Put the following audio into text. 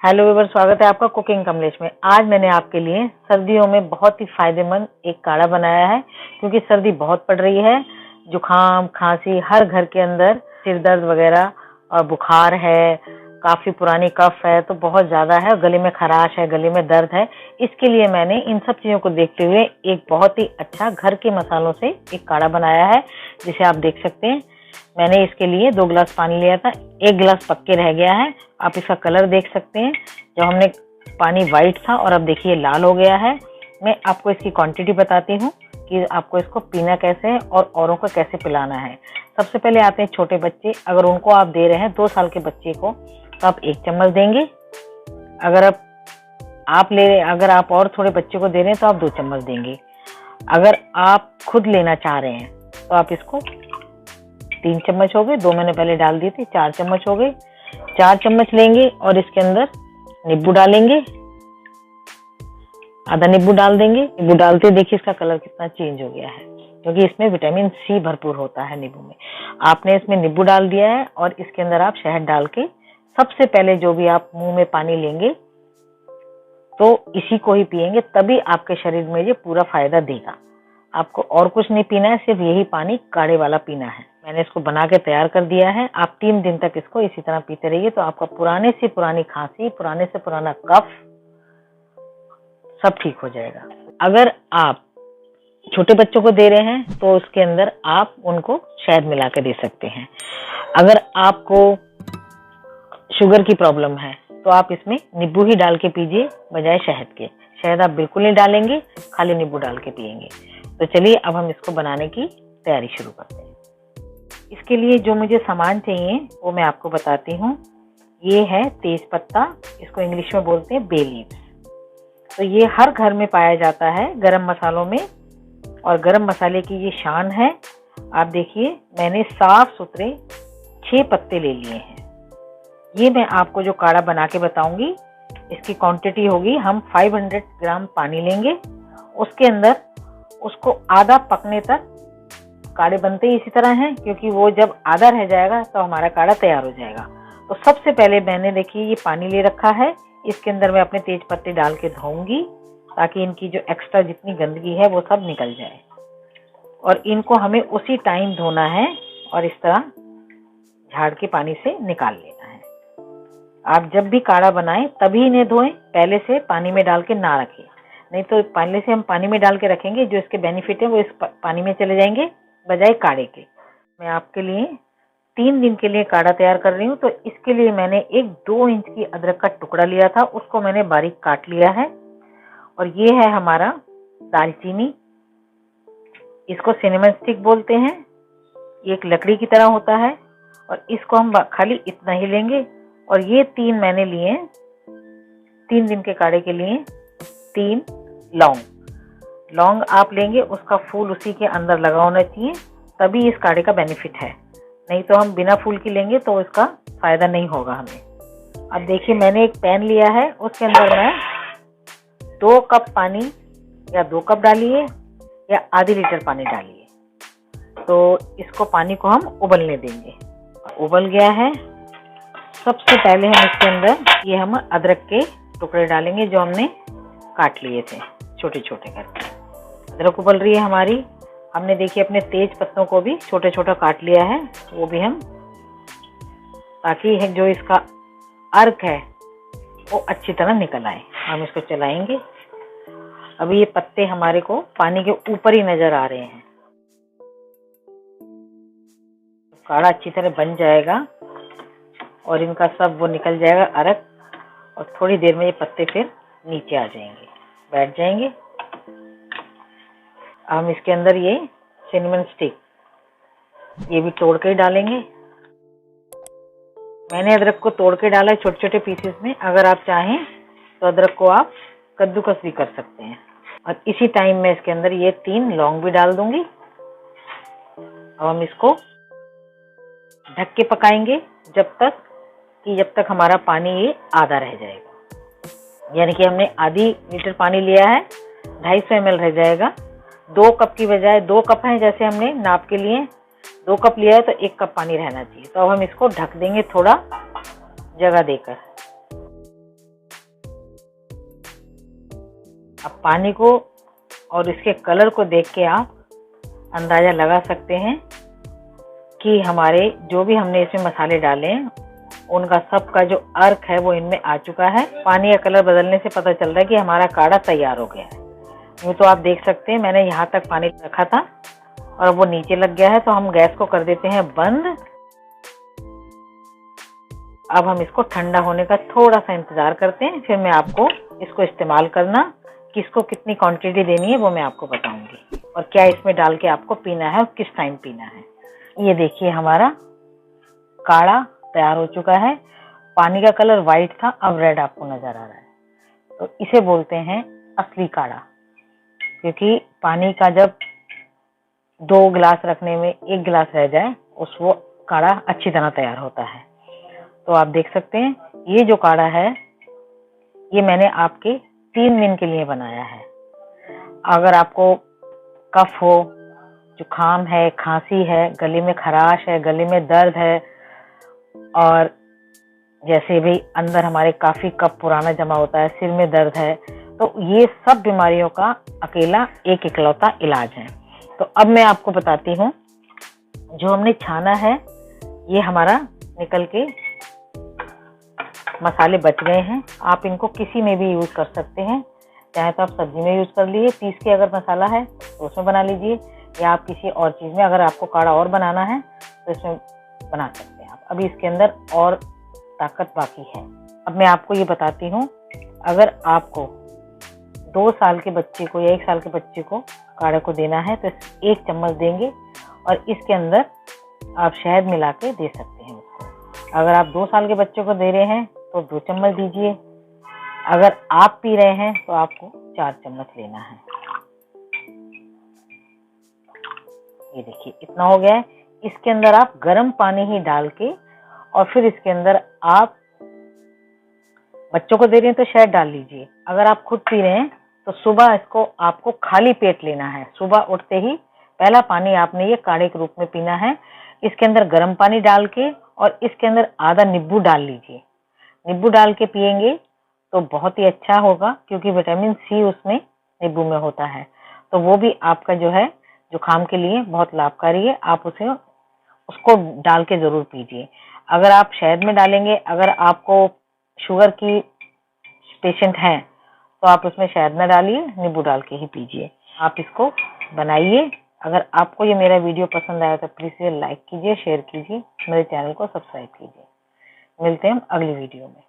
Hello viewers, स्वागत है आपका कुकिंग कमलेश में। आज मैंने आपके लिए सर्दियों में बहुत ही फायदेमंद एक काढ़ा बनाया है, क्योंकि सर्दी बहुत पड़ रही है। जुकाम, खांसी हर घर के अंदर, सिर दर्द वगैरह और बुखार है, काफी पुरानी कफ है तो बहुत ज्यादा है, गले में खराश है, गले में दर्द है। इसके लिए मैंने इन सब चीजों को देखते हुए एक बहुत ही अच्छा घर के मसालों से एक काढ़ा बनाया है, जिसे आप देख सकते हैं। मैंने इसके लिए 2 गिलास पानी लिया था, 1 गिलास पक के रह गया है। आप इसका कलर देख सकते हैं, जब हमने पानी वाइट था और अब देखिए लाल हो गया है। मैं आपको इसकी क्वांटिटी बताती हूँ कि आपको इसको पीना कैसे है और औरों को कैसे पिलाना है। सबसे पहले आते हैं छोटे बच्चे। अगर उनको आप दे रहे हैं 2 साल के बच्चे को, तो आप 1 चम्मच देंगे। अगर आप और थोड़े बच्चे को दे रहे हैं तो आप 2 चम्मच देंगे। अगर आप खुद लेना चाह रहे हैं तो आप इसको 3 चम्मच हो गए, 2 मैंने पहले डाल दिए थे, 4 चम्मच हो गए। 4 चम्मच लेंगे और इसके अंदर नींबू डालेंगे, आधा नींबू डाल देंगे। नींबू डालते देखिए इसका कलर कितना चेंज हो गया है, क्योंकि इसमें विटामिन सी भरपूर होता है नींबू में। आपने इसमें नींबू डाल दिया है और इसके अंदर आप शहद डाल के, सबसे पहले जो भी आप मुंह में पानी लेंगे तो इसी को ही पिएंगे, तभी आपके शरीर में ये पूरा फायदा देगा। आपको और कुछ नहीं पीना है, सिर्फ यही पानी काढ़े वाला पीना है। मैंने इसको बना के तैयार कर दिया है। आप 3 दिन तक इसको इसी तरह पीते रहिए, तो आपका पुराने से पुरानी खांसी, पुराने से पुराना कफ सब ठीक हो जाएगा। अगर आप छोटे बच्चों को दे रहे हैं तो उसके अंदर आप उनको शहद मिला के दे सकते हैं। अगर आपको शुगर की प्रॉब्लम है तो आप इसमें नींबू ही डाल के पीजिए बजाय शहद के। शहद आप बिल्कुल नहीं डालेंगे, खाली नींबू डाल के पिएंगे। तो चलिए अब हम इसको बनाने की तैयारी शुरू करते हैं। इसके लिए जो मुझे सामान चाहिए वो मैं आपको बताती हूँ। ये है तेज पत्ता, इसको इंग्लिश में बोलते हैं बे लीव्स। तो ये हर घर में पाया जाता है गरम मसालों में, और गरम मसाले की ये शान है। आप देखिए मैंने साफ सुथरे 6 पत्ते ले लिए हैं। ये मैं आपको जो काढ़ा बना के बताऊंगी, इसकी क्वांटिटी होगी, हम 500 ग्राम पानी लेंगे, उसके अंदर उसको आधा पकने तक, काढ़े बनते ही इसी तरह हैं, क्योंकि वो जब आधा रह जाएगा तो हमारा काढ़ा तैयार हो जाएगा। तो सबसे पहले मैंने देखिए ये पानी ले रखा है, इसके अंदर मैं अपने तेज पत्ते डाल के धोऊंगी, ताकि इनकी जो एक्स्ट्रा जितनी गंदगी है वो सब निकल जाए। और इनको हमें उसी टाइम धोना है और इस तरह झाड़ के पानी से निकाल लेना है। आप जब भी काढ़ा बनाएं तभी इन्हें धोएं, पहले से पानी में डाल के ना रखें, नहीं तो पहले से हम पानी में डाल के रखेंगे, जो इसके बेनिफिट है वो इस पानी में चले जाएंगे बजाय काढ़े के। मैं आपके लिए 3 दिन के लिए काढ़ा तैयार कर रही हूँ। तो इसके लिए मैंने एक 2 इंच की अदरक का टुकड़ा लिया था, उसको मैंने बारीक काट लिया है। और ये है हमारा दालचीनी, इसको सिनेमन स्टिक बोलते हैं, ये एक लकड़ी की तरह होता है, और इसको हम खाली इतना ही लेंगे। और ये 3 मैंने लिए 3 दिन के काढ़े के लिए 3 लौंग आप लेंगे, उसका फूल उसी के अंदर लगा होना चाहिए, तभी इस काढ़े का बेनिफिट है। नहीं तो हम बिना फूल की लेंगे तो इसका फायदा नहीं होगा हमें। अब देखिए मैंने एक पैन लिया है, उसके अंदर मैं 2 कप पानी या 2 कप डालिए या आधी लीटर पानी डालिए। तो इसको पानी को हम उबलने देंगे। उबल गया है। सबसे पहले हम इसके अंदर ये हम अदरक के टुकड़े डालेंगे, जो हमने काट लिए थे छोटे छोटे करके। अदरक उबल रही है हमारी। हमने देखिए अपने तेज पत्तों को भी छोटे छोटा काट लिया है, वो भी हम, ताकि जो इसका अर्क है वो अच्छी तरह निकल आए। हम इसको चलाएंगे। अभी ये पत्ते हमारे को पानी के ऊपर ही नजर आ रहे हैं। काढ़ा अच्छी तरह बन जाएगा और इनका सब वो निकल जाएगा अर्क, और थोड़ी देर में ये पत्ते फिर नीचे आ जाएंगे, बैठ जाएंगे। हम इसके अंदर ये सिनेमन स्टिक ये भी तोड़ के डालेंगे। मैंने अदरक को तोड़ के डाला है छोटे छोटे पीसेस में। अगर आप चाहें तो अदरक को आप कद्दूकस भी कर सकते हैं। और इसी टाइम में इसके अंदर ये 3 लौंग भी डाल दूंगी। अब हम इसको ढक के पकाएंगे जब तक हमारा पानी ये आधा रह जाएगा। यानी कि हमने आधी लीटर पानी लिया है, 250 ml रह जाएगा। 2 कप की बजाय 2 कप है, जैसे हमने नाप के लिए 2 कप लिया है तो 1 कप पानी रहना चाहिए। तो अब हम इसको ढक देंगे थोड़ा जगह देकर। अब पानी को और इसके कलर को देख के आप अंदाजा लगा सकते हैं कि हमारे जो भी हमने इसमें मसाले डाले हैं उनका सबका जो अर्क है वो इनमें आ चुका है। पानी का कलर बदलने से पता चल रहा है कि हमारा काढ़ा तैयार हो गया है। यूँ तो आप देख सकते हैं मैंने यहाँ तक पानी रखा था और वो नीचे लग गया है, तो हम गैस को कर देते हैं बंद। अब हम इसको ठंडा होने का थोड़ा सा इंतजार करते हैं, फिर मैं आपको इसको इस्तेमाल करना, किसको कितनी क्वांटिटी देनी है वो मैं आपको बताऊंगी और क्या इसमें डाल के आपको पीना है और किस टाइम पीना है। ये देखिए हमारा काढ़ा तैयार हो चुका है। पानी का कलर वाइट था, अब रेड आपको नजर आ रहा है, तो इसे बोलते हैं असली काढ़ा, क्योंकि पानी का जब 2 गिलास रखने में 1 गिलास रह जाए उस वो काढ़ा अच्छी तरह तैयार होता है। तो आप देख सकते हैं ये जो काढ़ा है ये मैंने आपके 3 दिन के लिए बनाया है। अगर आपको कफ हो, जुकाम है, खांसी है, गले में खराश है, गले में दर्द है और जैसे भी अंदर हमारे काफी कफ पुराना जमा होता है, सिर में दर्द है, तो ये सब बीमारियों का अकेला एक इकलौता इलाज है। तो अब मैं आपको बताती हूँ, जो हमने छाना है ये हमारा निकल के मसाले बच गए हैं। आप इनको किसी में भी यूज कर सकते हैं, चाहे तो आप सब्जी में यूज कर लीजिए, पीस के अगर मसाला है तो उसमें बना लीजिए, या आप किसी और चीज में, अगर आपको काढ़ा और बनाना है तो इसमें बना सकते हैं आप। अभी इसके अंदर और ताकत बाकी है। अब मैं आपको ये बताती हूँ, अगर आपको 2 साल के बच्चे को या 1 साल के बच्चे को काढ़े को देना है तो 1 चम्मच देंगे और इसके अंदर आप शहद मिला के दे सकते हैं उसको। अगर आप 2 साल के बच्चे को दे रहे हैं तो 2 चम्मच दीजिए, अगर आप पी रहे हैं तो आपको 4 चम्मच लेना है। ये देखिए इतना हो गया है। इसके अंदर आप गर्म पानी ही डाल के और फिर इसके अंदर आप बच्चों को दे रहे हैं तो शहद डाल लीजिए। अगर आप खुद पी रहे हैं तो सुबह इसको आपको खाली पेट लेना है। सुबह उठते ही पहला पानी आपने ये काढ़े के रूप में पीना है। इसके अंदर गर्म पानी डाल के और इसके अंदर आधा नींबू डाल लीजिए। नींबू डाल के पिएंगे तो बहुत ही अच्छा होगा, क्योंकि विटामिन सी उसमें नींबू में होता है, तो वो भी आपका जो है जुकाम के लिए बहुत लाभकारी है। आप उसको डाल के जरूर पीजिए। अगर आप शहद में डालेंगे, अगर आपको शुगर की पेशेंट हैं तो आप उसमें शहद न डालिए, नींबू डाल के ही पीजिए। आप इसको बनाइए। अगर आपको ये मेरा वीडियो पसंद आया तो प्लीज इसे लाइक कीजिए, शेयर कीजिए, मेरे चैनल को सब्सक्राइब कीजिए। मिलते हैं हम अगली वीडियो में।